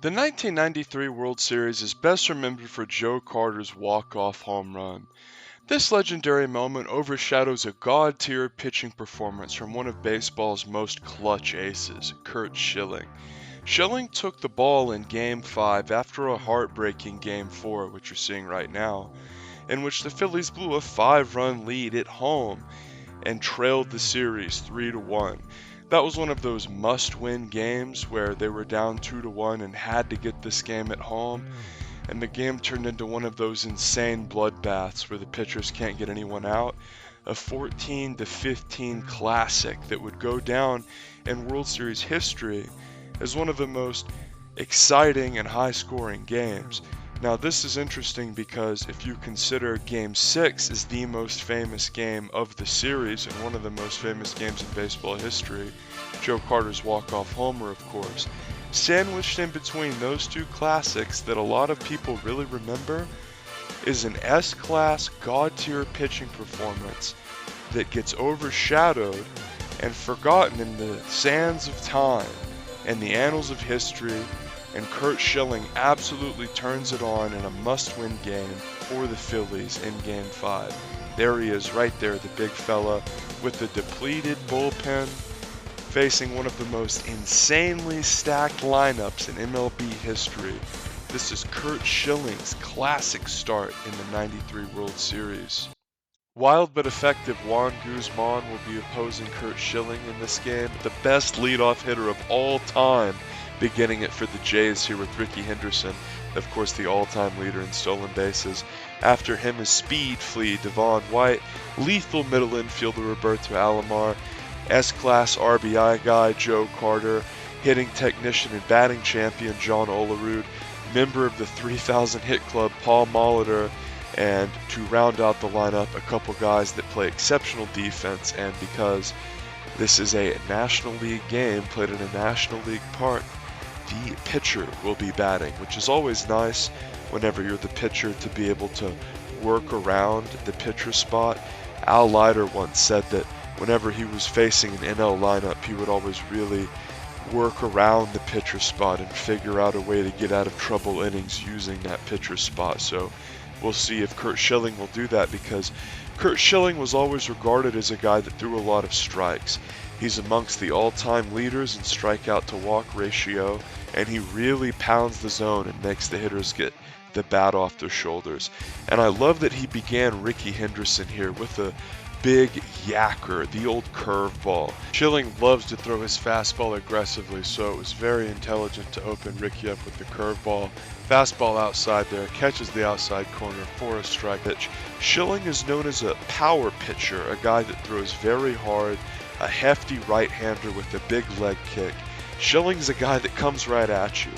The 1993 World Series is best remembered for Joe Carter's walk-off home run. This legendary moment overshadows a god-tier pitching performance from one of baseball's most clutch aces, Curt Schilling. Schilling took the ball in Game 5 after a heartbreaking Game 4, which you're seeing right now, in which the Phillies blew a 5-run lead at home and trailed the series 3-1. That was one of those must-win games where they were down 2-1 and had to get this game at home, and the game turned into one of those insane bloodbaths where the pitchers can't get anyone out. A 14-15 classic that would go down in World Series history as one of the most exciting and high-scoring games. Now this is interesting because if you consider Game 6 is the most famous game of the series and one of the most famous games in baseball history, Joe Carter's walk-off homer of course, sandwiched in between those two classics that a lot of people really remember is an S-class god-tier pitching performance that gets overshadowed and forgotten in the sands of time and the annals of history, and Curt Schilling absolutely turns it on in a must-win game for the Phillies in Game 5. There he is right there, the big fella, with the depleted bullpen, facing one of the most insanely stacked lineups in MLB history. This is Curt Schilling's classic start in the '93 World Series. Wild but effective Juan Guzman will be opposing Curt Schilling in this game, the best leadoff hitter of all time, beginning it for the Jays here with Rickey Henderson, of course the all-time leader in stolen bases. After him is speed flea DEVON White, lethal middle infielder Roberto ALOMAR, S-class RBI guy Joe Carter, hitting technician and batting champion John OLERUD, member of the 3,000 hit club Paul MOLITOR, and to round out the lineup, a couple guys that play exceptional defense, and because this is a National League game played in a National League park, the pitcher will be batting, which is always nice whenever you're the pitcher to be able to work around the pitcher spot. Al Leiter once said that whenever he was facing an NL lineup, he would always really work around the pitcher spot and figure out a way to get out of trouble innings using that pitcher spot. So we'll see if Curt Schilling will do that, because Curt Schilling was always regarded as a guy that threw a lot of strikes. He's amongst the all-time leaders in strikeout to walk ratio, and he really pounds the zone and makes the hitters get the bat off their shoulders. And I love that he began Rickey Henderson here with a big yacker, the old curveball. Schilling loves to throw his fastball aggressively, so it was very intelligent to open Rickey up with the curveball. Fastball outside there, catches the outside corner for a strike pitch. Schilling is known as a power pitcher, a guy that throws very hard, a hefty right-hander with a big leg kick. Schilling's a guy that comes right at you.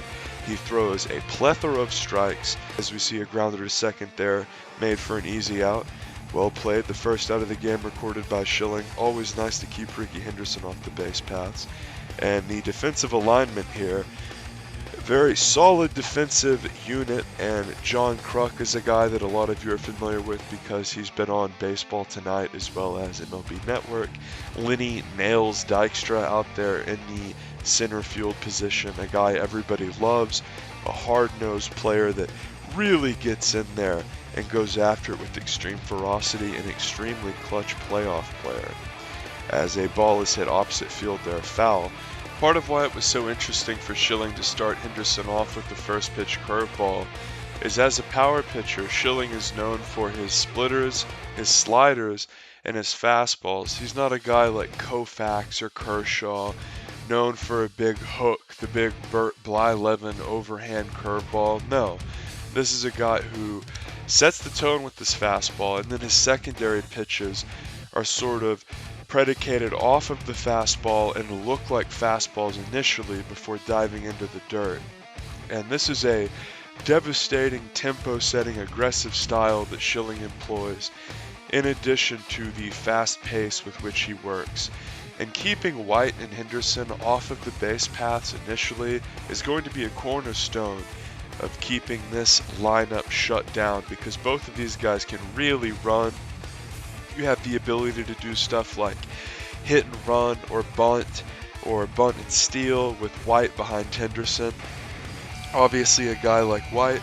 He throws a plethora of strikes, as we see a grounder to second there, made for an easy out. Well played, the first out of the game recorded by Schilling. Always nice to keep Rickey Henderson off the base paths. And the defensive alignment here, very solid defensive unit, and John Kruk is a guy that a lot of you are familiar with because he's been on Baseball Tonight as well as MLB Network. LENNY nails DYKSTRA out there in the center field position, a guy everybody loves, a hard-nosed player that really gets in there and goes after it with extreme ferocity, an extremely clutch playoff player. As a ball is hit opposite field there, foul. Part of why it was so interesting for Schilling to start Henderson off with the first pitch curveball is as a power pitcher, Schilling is known for his splitters, his sliders, and his fastballs. He's not a guy like Koufax or Kershaw, known for a big hook, the big Bert Blyleven overhand curveball. No, this is a guy who sets the tone with his fastball, and then his secondary pitches are sort of predicated off of the fastball and look like fastballs initially before diving into the dirt. And this is a devastating tempo-setting aggressive style that Schilling employs, in addition to the fast pace with which he works. And keeping White and Henderson off of the base paths initially is going to be a cornerstone of keeping this lineup shut down, because both of these guys can really run. You have the ability to do stuff like hit and run or bunt and steal with White behind Henderson. Obviously a guy like White,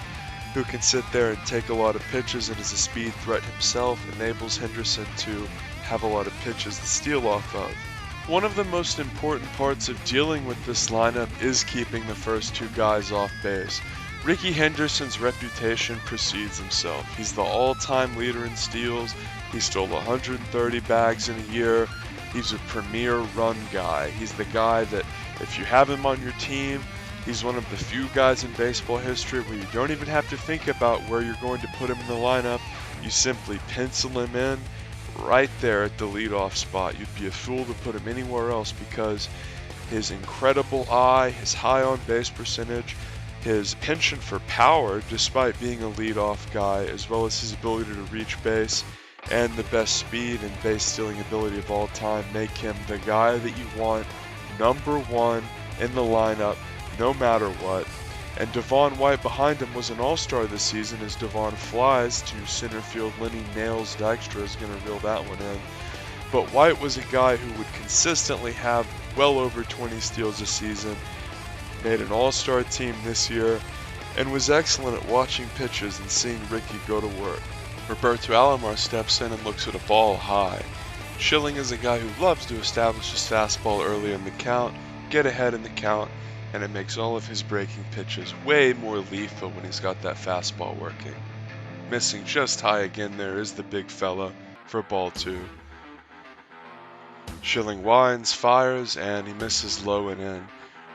who can sit there and take a lot of pitches and is a speed threat himself, enables Henderson to have a lot of pitches to steal off of. One of the most important parts of dealing with this lineup is keeping the first two guys off base. Rickey Henderson's reputation precedes himself. He's the all-time leader in steals. He stole 130 bags in a year. He's a premier run guy. He's the guy that if you have him on your team, he's one of the few guys in baseball history where you don't even have to think about where you're going to put him in the lineup. You simply pencil him in right there at the leadoff spot. You'd be a fool to put him anywhere else because his incredible eye, his high on base percentage, his penchant for power despite being a leadoff guy, as well as his ability to reach base and the best speed and base stealing ability of all time make him the guy that you want, number one in the lineup, no matter what. And Devon White behind him was an all-star this season as Devon flies to center field. Lenny nails Dykstra, is going to reel that one in. But White was a guy who would consistently have well over 20 steals a season, made an all-star team this year, and was excellent at watching pitches and seeing Rickey go to work. Roberto Alomar steps in and looks at a ball high. Schilling is a guy who loves to establish his fastball early in the count, get ahead in the count, and it makes all of his breaking pitches way more lethal when he's got that fastball working. Missing just high again there is the big fella for ball two. Schilling winds, fires, and he misses low and in.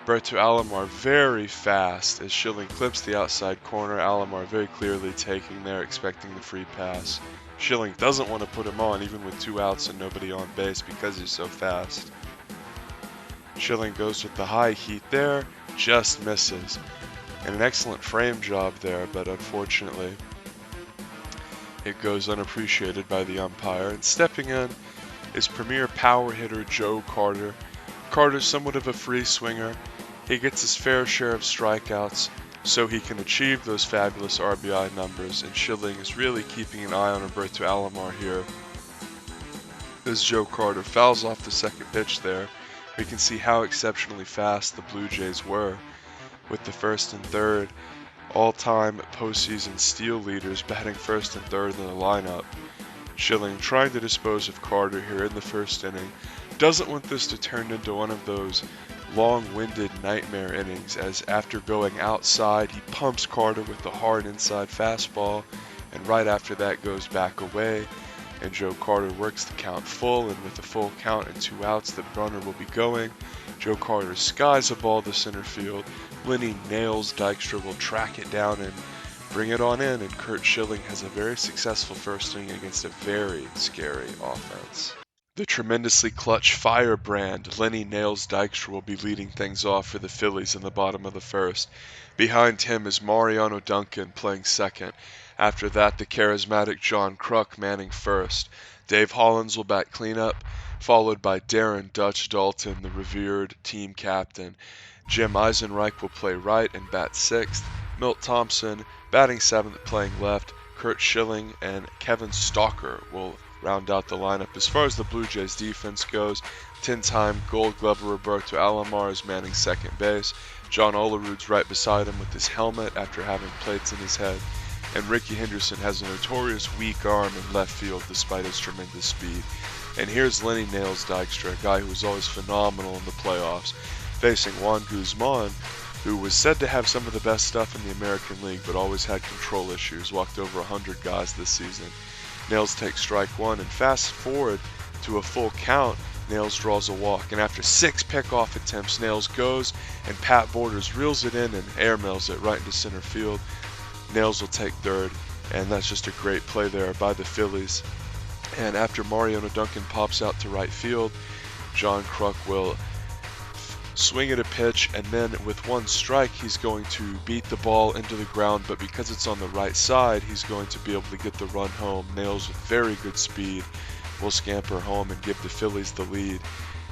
Roberto Alomar very fast as Schilling clips the outside corner. Alomar very clearly taking there, expecting the free pass. Schilling doesn't want to put him on even with 2 outs and nobody on base because he's so fast. Schilling goes with the high heat there, just misses. And an excellent frame job there, but unfortunately it goes unappreciated by the umpire. And stepping in is premier power hitter Joe Carter. Carter's somewhat of a free swinger. He gets his fair share of strikeouts so he can achieve those fabulous RBI numbers, and Schilling is really keeping an eye on Roberto Alomar here as Joe Carter fouls off the second pitch there. We can see how exceptionally fast the Blue Jays were, with the first and third all-time postseason steal leaders batting first and third in the lineup. Schilling trying to dispose of Carter here in the first inning. Doesn't want this to turn into one of those long-winded nightmare innings, as after going outside he pumps Carter with the hard inside fastball, and right after that goes back away, and Joe Carter works the count full, and with a full count and 2 outs the runner will be going. Joe Carter skies a ball to center field. Lenny nails Dykstra, will track it down and bring it on in, and Curt Schilling has a very successful first inning against a very scary offense. The tremendously clutch firebrand Lenny nails Dykstra will be leading things off for the Phillies in the bottom of the first. Behind him is Mariano Duncan playing second. After that, the charismatic John Kruk manning first. Dave Hollins will bat cleanup, followed by Darren Dutch Dalton, the revered team captain. Jim Eisenreich will play right and bat sixth. Milt Thompson batting seventh, playing left. Curt Schilling and Kevin Stalker will round out the lineup. As far as the Blue Jays defense goes, 10-time Gold Glover Roberto Alomar is manning second base. John Olerud's right beside him with his helmet after having plates in his head. And Rickey Henderson has a notorious weak arm in left field despite his tremendous speed. And here's Lenny nails Dykstra, a guy who was always phenomenal in the playoffs, facing Juan Guzman, who was said to have some of the best stuff in the American League but always had control issues, walked over 100 guys this season. Nails takes strike one, and fast forward to a full count, Nails draws a walk, and after 6 pickoff attempts, Nails goes, and Pat Borders reels it in and airmails it right into center field. Nails will take third, and that's just a great play there by the Phillies. And after Mariano Duncan pops out to right field, John Kruk will swing at a pitch, and then with 1 strike he's going to beat the ball into the ground, but because it's on the right side he's going to be able to get the run home. Nails with very good speed will scamper home and give the Phillies the lead.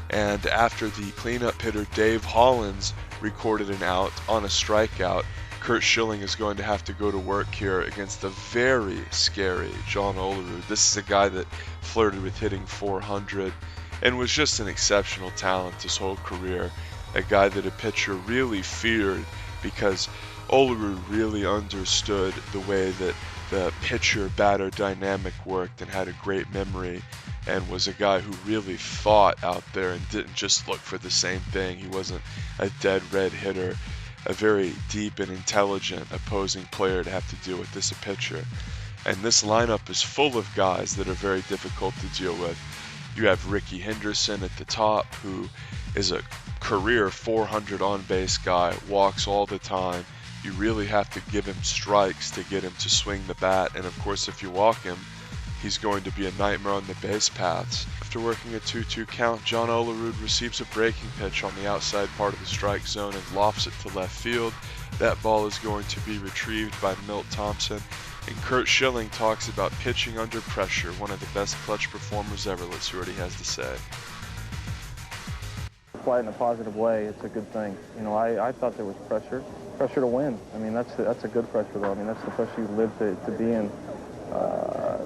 And after the cleanup hitter Dave Hollins recorded an out on a strikeout, Curt Schilling is going to have to go to work here against the very scary John Olerud. This is a guy that flirted with hitting 400 and was just an exceptional talent his whole career. A guy that a pitcher really feared because OLERUD really understood the way that the pitcher-batter dynamic worked and had a great memory, and was a guy who really thought out there and didn't just look for the same thing. He wasn't a dead red hitter, a very deep and intelligent opposing player to have to deal with as a pitcher. And this lineup is full of guys that are very difficult to deal with. You have Rickey Henderson at the top, who is a career 400 on-base guy, walks all the time. You really have to give him strikes to get him to swing the bat, and of course if you walk him, he's going to be a nightmare on the base paths. After working a 2-2 count, John OLERUD receives a breaking pitch on the outside part of the strike zone and lofts it to left field. That ball is going to be retrieved by Milt Thompson, and Curt Schilling talks about pitching under pressure, one of the best clutch performers ever. Let's hear what he has to say. Apply it in a positive way, it's a good thing. You know, I thought there was pressure to win. I mean, that's a good pressure, though. I mean, that's the pressure you live to be in.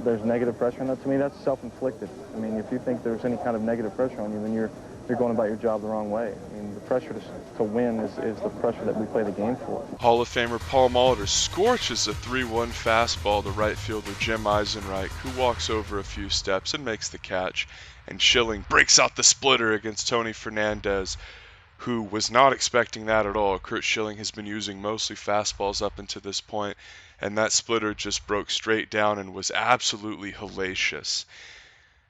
There's negative pressure, and that, to me, that's self-inflicted. I mean, if you think there's any kind of negative pressure on you, then you're going about your job the wrong way. I mean, the pressure to win is the pressure that we play the game for. Hall of Famer Paul Molitor scorches a 3-1 fastball to right fielder Jim Eisenreich, who walks over a few steps and makes the catch. And Schilling breaks out the splitter against Tony Fernandez, who was not expecting that at all. Curt Schilling has been using mostly fastballs up until this point, and that splitter just broke straight down and was absolutely hellacious.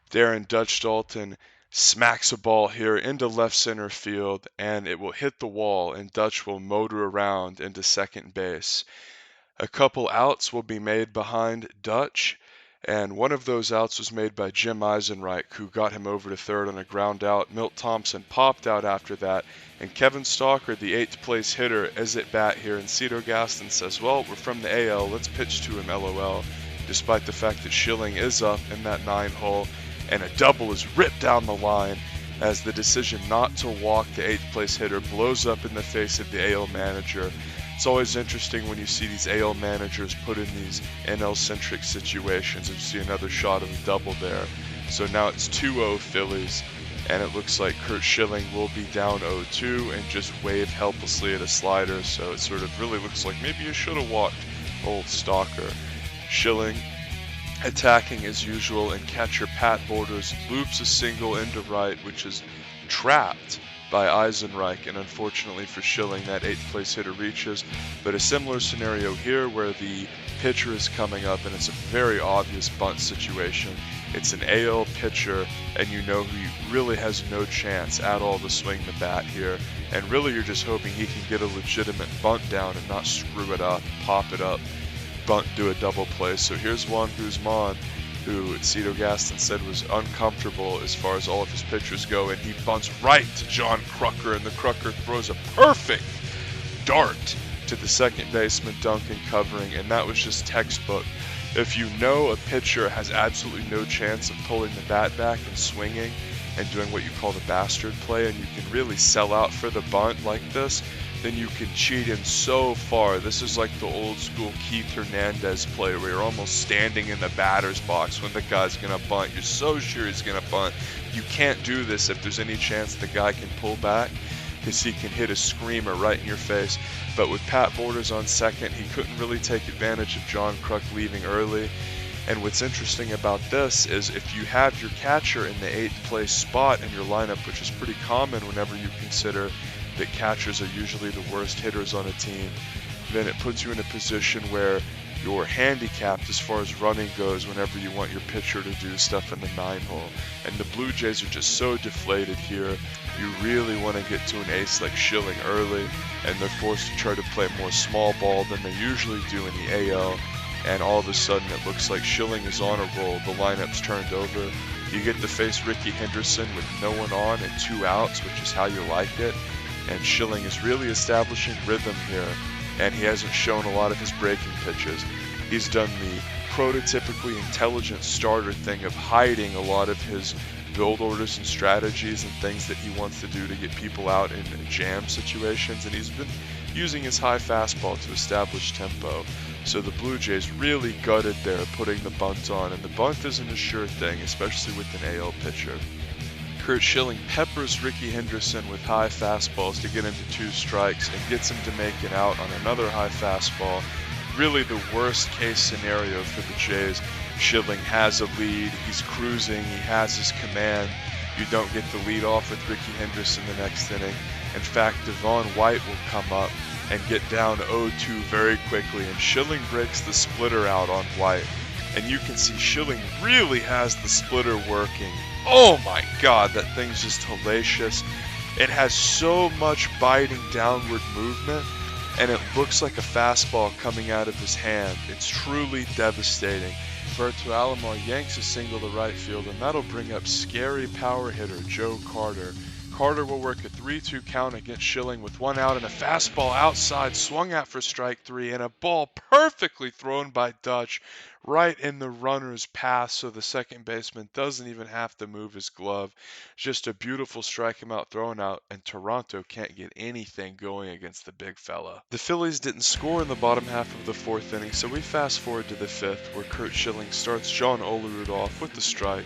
Darren Dutch Dalton smacks a ball here into left center field, and it will hit the wall, and Dutch will motor around into second base. A couple outs will be made behind Dutch, and one of those outs was made by Jim Eisenreich, who got him over to third on a ground out. Milt Thompson popped out after that, and Kevin Stalker, the 8th place hitter, is at bat here, and Cito Gaston says, well, we're from the AL, let's pitch to him, LOL, despite the fact that Schilling is up in that 9-hole, and a double is ripped down the line as the decision not to walk the 8th place hitter blows up in the face of the AL manager. It's always interesting when you see these AL managers put in these NL-centric situations, and you see another shot of a double there. So now it's 2-0 Phillies, and it looks like Curt Schilling will be down 0-2 and just wave helplessly at a slider, so it sort of really looks like maybe you should have walked old Stalker. Schilling attacking as usual, and catcher Pat Borders loops a single into right, which is trapped by Eisenreich, and unfortunately for Schilling, that 8th place hitter reaches. But a similar scenario here where the pitcher is coming up, and it's a very obvious bunt situation. It's an AL pitcher, and you know he really has no chance at all to swing the bat here, and really you're just hoping he can get a legitimate bunt down and not screw it up, pop it up, bunt, do a double play. So here's Juan Guzman, who Cito Gaston said was uncomfortable as far as all of his pitchers go, and he bunts right to John Crucker, and the Crucker throws a perfect dart to the second baseman Duncan covering, and that was just textbook. If you know a pitcher has absolutely no chance of pulling the bat back and swinging and doing what you call the bastard play, and you can really sell out for the bunt like this, then you can cheat him so far. This is like the old school Keith Hernandez play where you're almost standing in the batter's box when the guy's gonna bunt. You're so sure he's gonna bunt. You can't do this if there's any chance the guy can pull back, because he can hit a screamer right in your face. But with Pat Borders on second, he couldn't really take advantage of John Kruk leaving early. And what's interesting about this is if you have your catcher in the 8th place spot in your lineup, which is pretty common whenever you consider that catchers are usually the worst hitters on a team, then it puts you in a position where you're handicapped as far as running goes whenever you want your pitcher to do stuff in the 9-hole. And the Blue Jays are just so deflated here. You really want to get to an ace like Schilling early, and they're forced to try to play more small ball than they usually do in the AL. And all of a sudden it looks like Schilling is on a roll. The lineup's turned over. You get to face Rickey Henderson with no one on and 2 outs, which is how you like it. And Schilling is really establishing rhythm here, and he hasn't shown a lot of his breaking pitches. He's done the prototypically intelligent starter thing of hiding a lot of his build orders and strategies and things that he wants to do to get people out in jam situations, and he's been using his high fastball to establish tempo. So the Blue Jays really gutted there, putting the bunt on, and the bunt isn't a sure thing, especially with an AL pitcher. Curt Schilling peppers Rickey Henderson with high fastballs to get into 2 strikes and gets him to make an out on another high fastball. Really the worst case scenario for the Jays. Schilling has a lead, he's cruising, he has his command. You don't get the lead off with Rickey Henderson the next inning. In fact, Devon White will come up and get down 0-2 very quickly, and Schilling breaks the splitter out on White. And you can see Schilling really has the splitter working. Oh my god, that thing's just hellacious. It has so much biting downward movement, and it looks like a fastball coming out of his hand. It's truly devastating. Roberto Alomar yanks a single to right field, and that'll bring up scary power hitter Joe Carter. Carter will work a 3-2 count against Schilling with 1 out and a fastball outside swung at for strike 3, and a ball perfectly thrown by Dutch right in the runner's path, so the second baseman doesn't even have to move his glove. Just a beautiful strike him out, thrown out, and Toronto can't get anything going against the big fella. The Phillies didn't score in the bottom half of the 4th inning, so we fast forward to the 5th, where Curt Schilling starts John OLERUD off with the strike.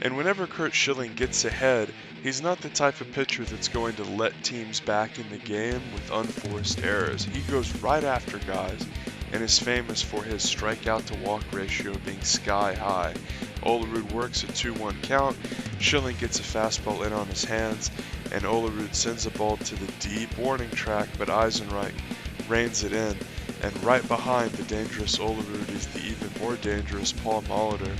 And whenever Curt Schilling gets ahead, he's not the type of pitcher that's going to let teams back in the game with unforced errors. He goes right after guys and is famous for his strikeout to walk ratio being sky high. OLERUD works a 2-1 count, Schilling gets a fastball in on his hands, and OLERUD sends a ball to the deep warning track, but Eisenreich reins it in. And right behind the dangerous OLERUD is the even more dangerous Paul Molitor.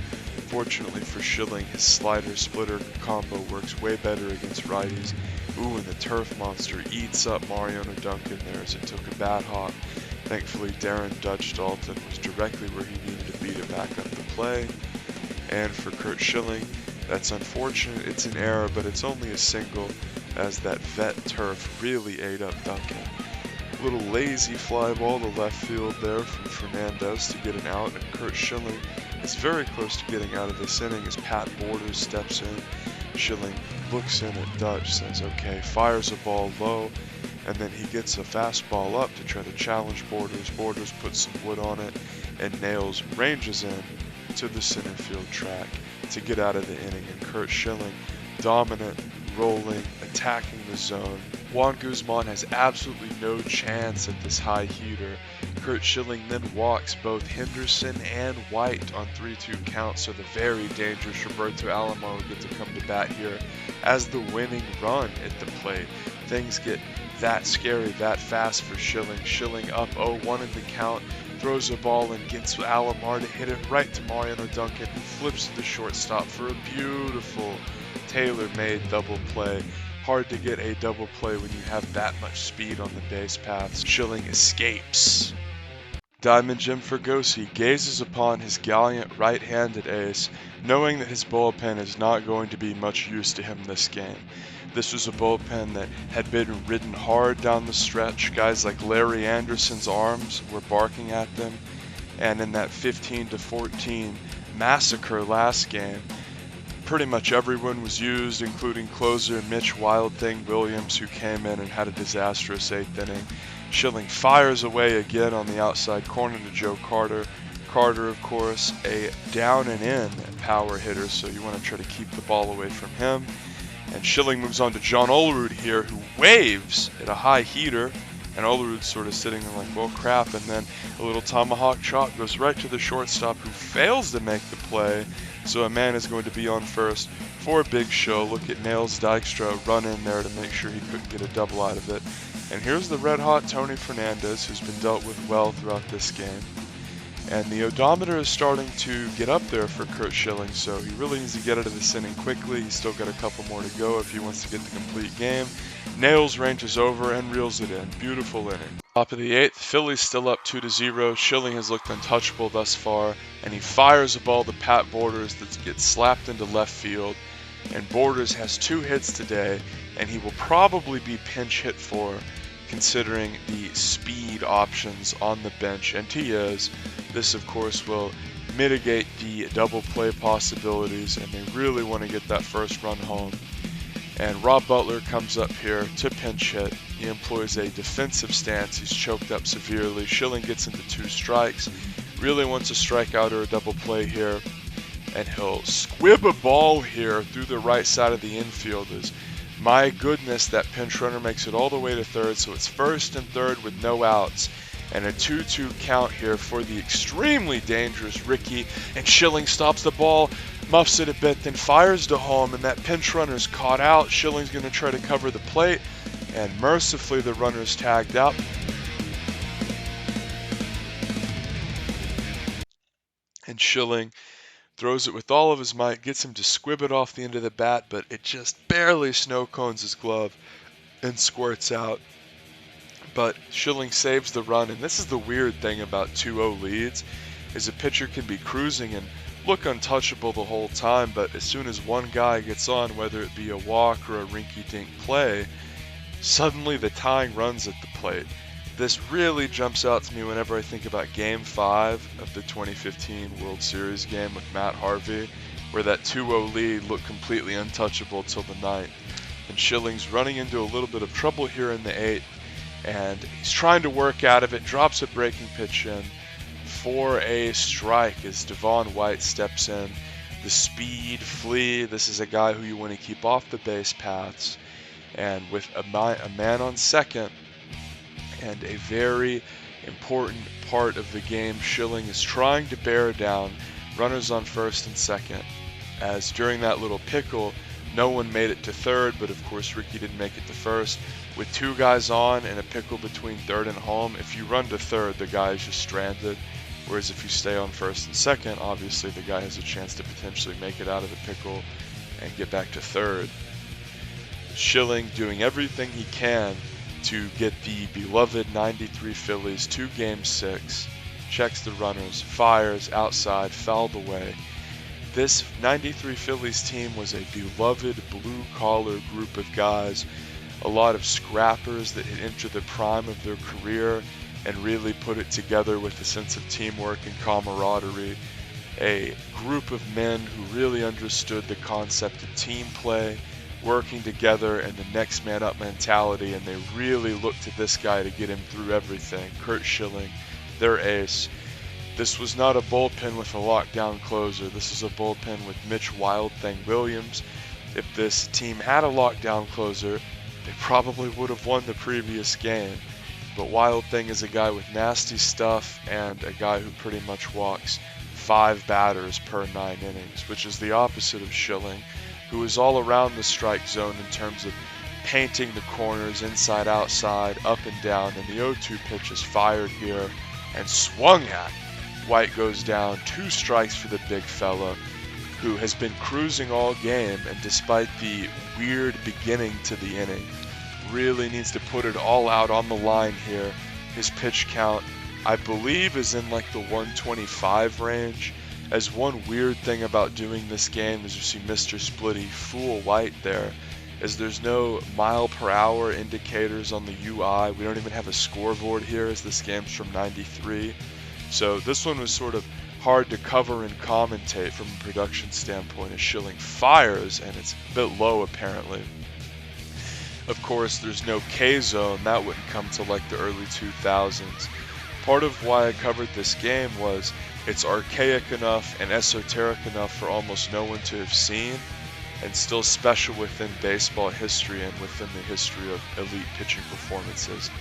Fortunately for Schilling, his slider-splitter combo works way better against righties. Ooh, and the turf monster eats up Mariano Duncan there as it took a bad hop. Thankfully, Darren Dutch Dalton was directly where he needed to be to back up the play. And for Curt Schilling, that's unfortunate. It's an error, but it's only a single, as that vet turf really ate up Duncan. Little lazy fly ball to left field there from Fernandez to get an out, and Curt Schilling is very close to getting out of this inning as Pat Borders steps in. Schilling looks in at Dutch, says okay, fires a ball low, and then he gets a fastball up to try to challenge Borders. Borders puts some wood on it and nails, ranges in to the center field track to get out of the inning, and Curt Schilling, dominant, rolling, attacking the zone. Juan Guzman has absolutely no chance at this high heater. Curt Schilling then walks both Henderson and White on 3-2 counts, so the very dangerous Roberto Alomar will get to come to bat here as the winning run at the plate. Things get that scary that fast for Schilling. Schilling up 0-1 in the count, throws a ball and gets Alomar to hit it right to Mariano Duncan, who flips to the shortstop for a beautiful tailor-made double play. Hard to get a double play when you have that much speed on the base paths. Schilling escapes. Diamond Jim Fregosi gazes upon his gallant right-handed ace, knowing that his bullpen is not going to be much use to him this game. This was a bullpen that had been ridden hard down the stretch. Guys like Larry Anderson's arms were barking at them, and in that 15-14 massacre last game, pretty much everyone was used, including closer Mitch Wild Thing Williams, who came in and had a disastrous 8th inning. Schilling fires away again on the outside corner to Joe Carter. Carter, of course, a down and in power hitter, so you want to try to keep the ball away from him. And Schilling moves on to John OLERUD here, who waves at a high heater, and OLERUD's sort of sitting there like, well, crap, and then a little tomahawk chop goes right to the shortstop, who fails to make the play, so a man is going to be on first for a big show. Look at Nails Dykstra run in there to make sure he couldn't get a double out of it. And here's the red-hot Tony Fernandez, who's been dealt with well throughout this game. And the odometer is starting to get up there for Curt Schilling, so he really needs to get out of this inning quickly. He's still got a couple more to go if he wants to get the complete game. Nails ranges over and reels it in. Beautiful inning. Top of the 8th, Phillies still up 2-0. Schilling has looked untouchable thus far, and he fires a ball to Pat Borders that gets slapped into left field. And Borders has 2 hits today, and he will probably be pinch hit for, considering the speed options on the bench, and he is. This, of course, will mitigate the double play possibilities, and they really want to get that first run home. And Rob Butler comes up here to pinch hit. He employs a defensive stance. He's choked up severely. Schilling gets into 2 strikes. Really wants a strikeout or a double play here. and he'll squib a ball here through the right side of the infield. As my goodness, that pinch runner makes it all the way to third, so it's first and third with no outs, and a 2-2 count here for the extremely dangerous Rickey. And Schilling stops the ball, muffs it a bit, then fires to home, and that pinch runner's caught out. Schilling's going to try to cover the plate, and mercifully the runner's tagged up. And Schilling throws it with all of his might, gets him to squib it off the end of the bat, but it just barely snow cones his glove and squirts out. But Schilling saves the run, and this is the weird thing about 2-0 leads, is a pitcher can be cruising and look untouchable the whole time, but as soon as one guy gets on, whether it be a walk or a rinky-dink play, suddenly the tying run's at the plate. This really jumps out to me whenever I think about Game 5 of the 2015 World Series game with Matt Harvey, where that 2-0 lead looked completely untouchable till the 9th. And Schilling's running into a little bit of trouble here in the 8th, and he's trying to work out of it, drops a breaking pitch in for a strike as Devon White steps in. The speed, flea, this is a guy who you want to keep off the base paths. And with a man on second, and a very important part of the game, Schilling is trying to bear down runners on first and second, as during that little pickle, no one made it to third, but of course Rickey didn't make it to first. With two guys on and a pickle between third and home, if you run to third, the guy is just stranded, whereas if you stay on first and second, obviously the guy has a chance to potentially make it out of the pickle and get back to third. Schilling doing everything he can to get the beloved 93 Phillies to Game 6, checks the runners, fires outside, fouled away. This 93 Phillies team was a beloved blue-collar group of guys, a lot of scrappers that had entered the prime of their career and really put it together with a sense of teamwork and camaraderie. A group of men who really understood the concept of team play, working together, and the next man up mentality, and they really looked to this guy to get him through everything. Curt Schilling, their ace. This was not a bullpen with a lockdown closer. This is a bullpen with Mitch Wild Thing Williams. If this team had a lockdown closer, they probably would have won the previous game. But Wild Thing is a guy with nasty stuff and a guy who pretty much walks 5 batters per 9 innings, which is the opposite of Schilling, who is all around the strike zone in terms of painting the corners inside, outside, up and down, and the 0-2 pitch is fired here and swung at. White goes down, 2 strikes for the big fella, who has been cruising all game, and despite the weird beginning to the inning, really needs to put it all out on the line here. His pitch count, I believe, is in like the 125 range. As one weird thing about doing this game is you see Mr. Splitty fool White there, as there's no mile per hour indicators on the UI. We don't even have a scoreboard here, as this game's from 93. So this one was sort of hard to cover and commentate from a production standpoint, as Schilling fires, and it's a bit low apparently. Of course, there's no K-zone. That wouldn't come till like the early 2000s. Part of why I covered this game was it's archaic enough and esoteric enough for almost no one to have seen, and still special within baseball history and within the history of elite pitching performances,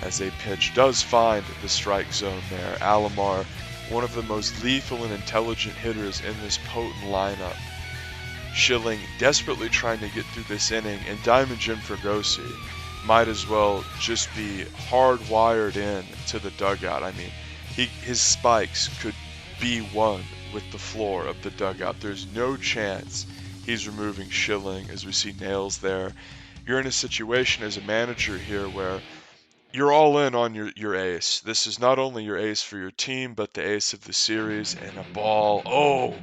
as a pitch does find the strike zone there. ALOMAR, one of the most lethal and intelligent hitters in this potent lineup. Schilling desperately trying to get through this inning, and Diamond Jim Fregosi might as well just be hardwired in to the dugout. I mean, his spikes could be one with the floor of the dugout. There's no chance he's removing Schilling, as we see nails there. You're in a situation as a manager here where you're all in on your ace. This is not only your ace for your team, but the ace of the series, and a ball,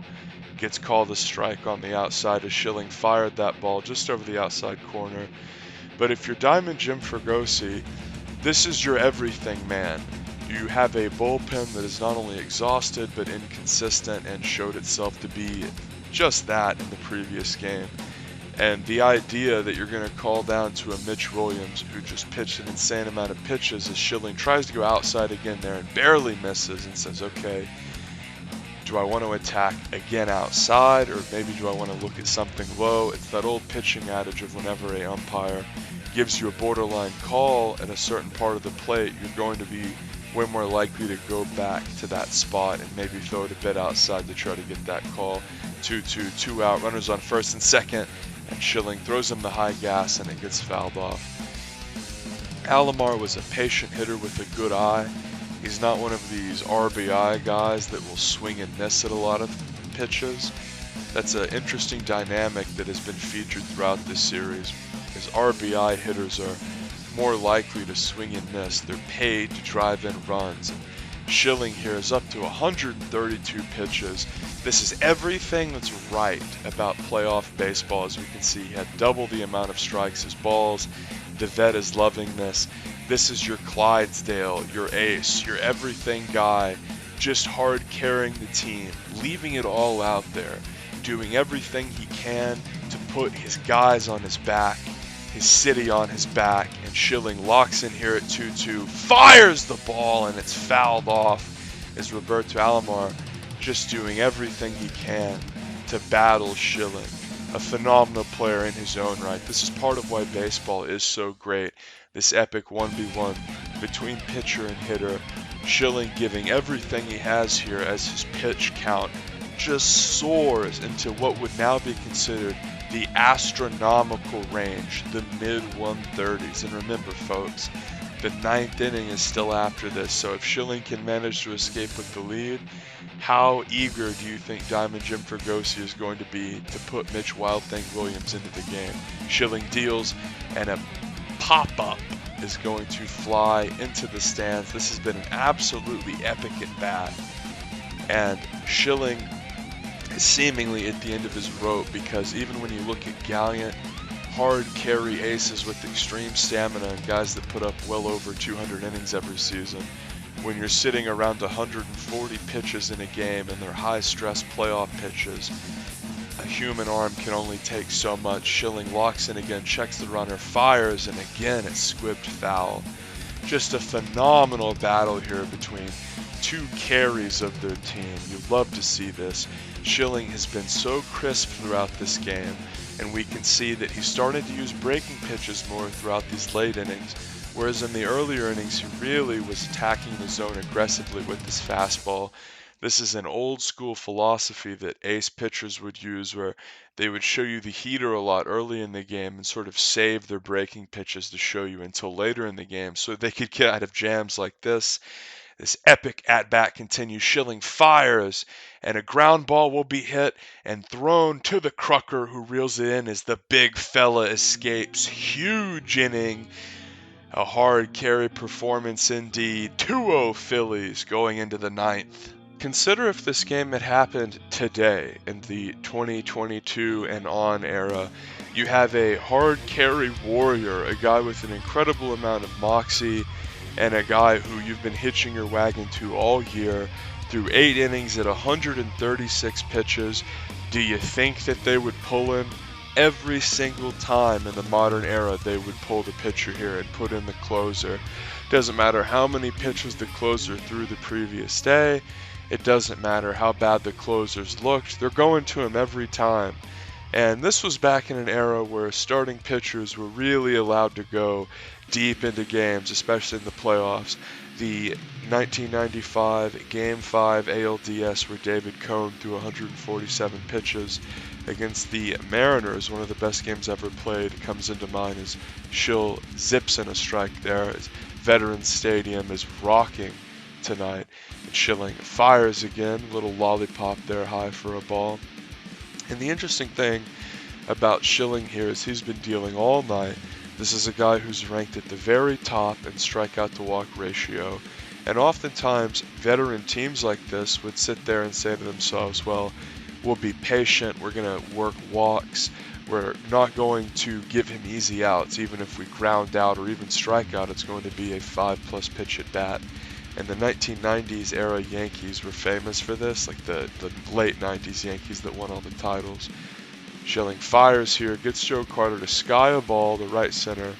gets called a strike on the outside as Schilling fired that ball just over the outside corner. But if you're Diamond Jim Fregosi, this is your everything man. You have a bullpen that is not only exhausted but inconsistent, and showed itself to be just that in the previous game. And the idea that you're going to call down to a Mitch Williams, who just pitched an insane amount of pitches, as Schilling tries to go outside again there and barely misses, and says, okay, do Do I want to attack again outside, or maybe do I want to look at something low? It's that old pitching adage of whenever an umpire gives you a borderline call at a certain part of the plate, you're going to be way more likely to go back to that spot and maybe throw it a bit outside to try to get that call. 2-2, 2 out, runners on first and second, and Schilling throws him the high gas and it gets fouled off. ALOMAR was a patient hitter with a good eye. He's not one of these RBI guys that will swing and miss at a lot of pitches. That's an interesting dynamic that has been featured throughout this series, as RBI hitters are more likely to swing and miss. They're paid to drive in runs. And Schilling here is up to 132 pitches. This is everything that's right about playoff baseball. As we can see, he had double the amount of strikes as balls. The vet is loving this. This is your Clydesdale, your ace, your everything guy, just hard carrying the team, leaving it all out there, doing everything he can to put his guys on his back, his city on his back, and Schilling locks in here at 2-2, fires the ball, and it's fouled off as Roberto Alomar just doing everything he can to battle Schilling. A phenomenal player in his own right. This is part of why baseball is so great. This epic 1v1 between pitcher and hitter. Schilling giving everything he has here as his pitch count just soars into what would now be considered the astronomical range, the mid-130s. And remember, folks, the 9th inning is still after this, so if Schilling can manage to escape with the lead, how eager do you think Diamond Jim Fregosi is going to be to put Mitch Wild Thing Williams into the game? Schilling deals, and a pop-up is going to fly into the stands. This has been an absolutely epic at-bat, and Schilling is seemingly at the end of his rope, because even when you look at Gallant, hard carry aces with extreme stamina and guys that put up well over 200 innings every season, when you're sitting around 140 pitches in a game and they're high-stress playoff pitches, a human arm can only take so much. Schilling locks in again, checks the runner, fires, and again it's squibbed foul. Just a phenomenal battle here between two carries of their team. You love to see this. Schilling has been so crisp throughout this game, and we can see that he started to use breaking pitches more throughout these late innings, whereas in the earlier innings he really was attacking the zone aggressively with his fastball. This is an old school philosophy that ace pitchers would use, where they would show you the heater a lot early in the game and sort of save their breaking pitches to show you until later in the game so they could get out of jams like this. This epic at-bat continues. Schilling fires, and a ground ball will be hit and thrown to the Crucker, who reels it in as the big fella escapes. Huge inning. A hard carry performance indeed. 2-0 Phillies going into the 9th. Consider if this game had happened today in the 2022 and on era. You have a hard carry warrior, a guy with an incredible amount of moxie, and a guy who you've been hitching your wagon to all year through 8 innings at 136 pitches. Do you think that they would pull him? Every single time in the modern era they would pull the pitcher here and put in the closer. Doesn't matter how many pitches the closer threw the previous day. It doesn't matter how bad the closers looked. They're going to him every time. And this was back in an era where starting pitchers were really allowed to go deep into games, especially in the playoffs. The 1995 Game 5 ALDS, where David Cone threw 147 pitches against the Mariners, one of the best games ever played, comes into mind as Schill zips in a strike there, as Veterans Stadium is rocking tonight. And Schilling fires again, little lollipop there high for a ball. And the interesting thing about Schilling here is he's been dealing all night. This is a guy who's ranked at the very top in strikeout to walk ratio. And oftentimes, veteran teams like this would sit there and say to themselves, well, we'll be patient, we're going to work walks, we're not going to give him easy outs. Even if we ground out or even strike out, it's going to be a 5+ pitch at bat. And the 1990s era Yankees were famous for this, like the late 90s Yankees that won all the titles. Schilling fires here, gets Joe Carter to sky a ball to right center.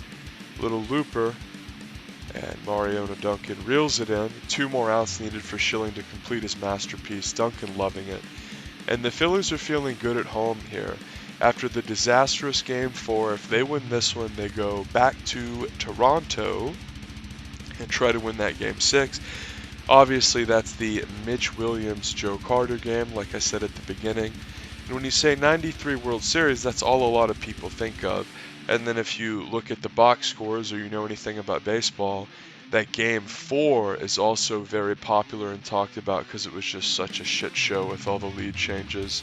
Little looper, And Mariano Duncan reels it in. 2 more outs needed for Schilling to complete his masterpiece. Duncan loving it. And the Phillies are feeling good at home here. After the disastrous Game 4, if they win this one, they go back to Toronto and try to win that Game 6. Obviously, that's the Mitch Williams-Joe Carter game, like I said at the beginning. And when you say 93 World Series, that's all a lot of people think of. And then if you look at the box scores or you know anything about baseball, that Game 4 is also very popular and talked about because it was just such a shit show with all the lead changes.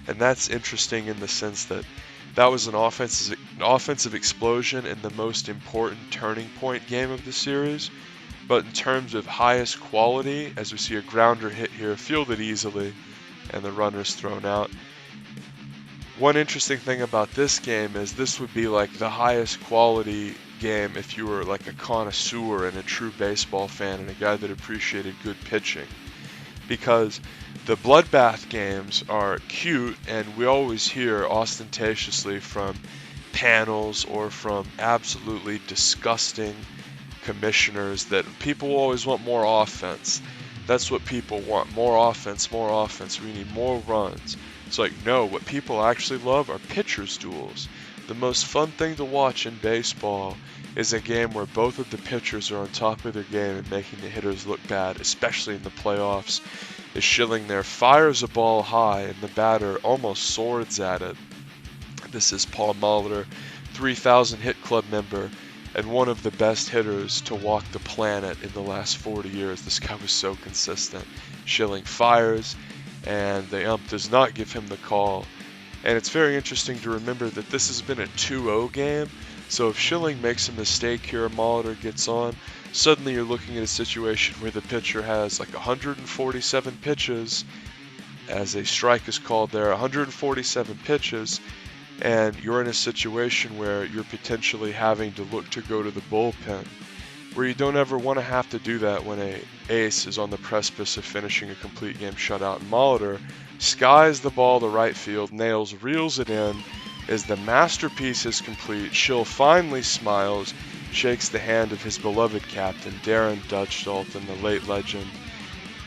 And that's interesting in the sense that that was an offensive explosion and the most important turning point game of the series. But in terms of highest quality, as we see a grounder hit here, fielded easily, and the runner's thrown out. One interesting thing about this game is this would be like the highest quality game if you were like a connoisseur and a true baseball fan and a guy that appreciated good pitching. Because the bloodbath games are cute, and we always hear ostentatiously from panels or from absolutely disgusting commissioners that people always want more offense. That's what people want, more offense, we need more runs. It's like, no, what people actually love are pitchers' duels. The most fun thing to watch in baseball is a game where both of the pitchers are on top of their game and making the hitters look bad, especially in the playoffs. As Schilling there fires a ball high and the batter almost swords at it. This is Paul Molitor, 3,000 hit club member, and one of the best hitters to walk the planet in the last 40 years. This guy was so consistent. Schilling fires, and the ump does not give him the call. And it's very interesting to remember that this has been a 2-0 game, so if Schilling makes a mistake here, Molitor gets on, suddenly you're looking at a situation where the pitcher has like 147 pitches, as a strike is called there, 147 pitches, and you're in a situation where you're potentially having to look to go to the bullpen, where you don't ever want to have to do that when an ace is on the precipice of finishing a complete game shutout. And Molitor skies the ball to right field, nails, reels it in. As the masterpiece is complete, Schill finally smiles, shakes the hand of his beloved captain, Darren Dutch Dalton, the late legend,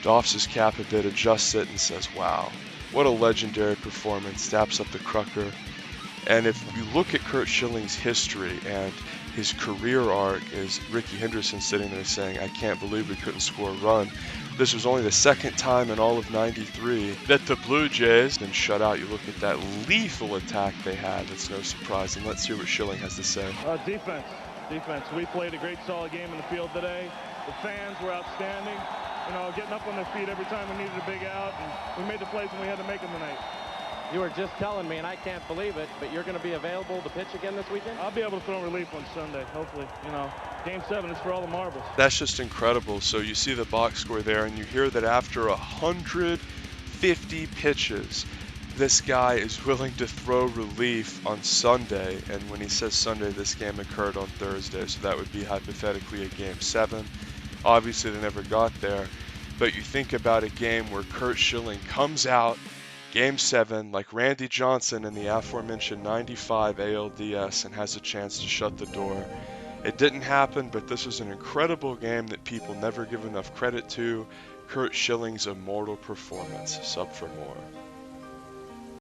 doffs his cap a bit, adjusts it, and says, wow, what a legendary performance, taps up the Crucker. And if you look at Curt Schilling's history and his career arc, is Rickey Henderson sitting there saying, I can't believe we couldn't score a run. This was only the second time in all of 93 that the Blue Jays been shut out. You look at that lethal attack they had. It's no surprise. And let's hear what Schilling has to say. Defense. We played a great solid game in the field today. The fans were outstanding. You know, getting up on their feet every time we needed a big out. And we made the plays when we had to make them tonight. You were just telling me, and I can't believe it, but you're going to be available to pitch again this weekend? I'll be able to throw relief on Sunday, hopefully. You know, Game 7 is for all the marbles. That's just incredible. So you see the box score there, and you hear that after 150 pitches, this guy is willing to throw relief on Sunday. And when he says Sunday, this game occurred on Thursday, so that would be hypothetically a Game 7. Obviously, they never got there. But you think about a game where Curt Schilling comes out, Game 7, like Randy Johnson in the aforementioned 95 ALDS, and has a chance to shut the door. It didn't happen, but this was an incredible game that people never give enough credit to. Curt Schilling's immortal performance. Sub for more.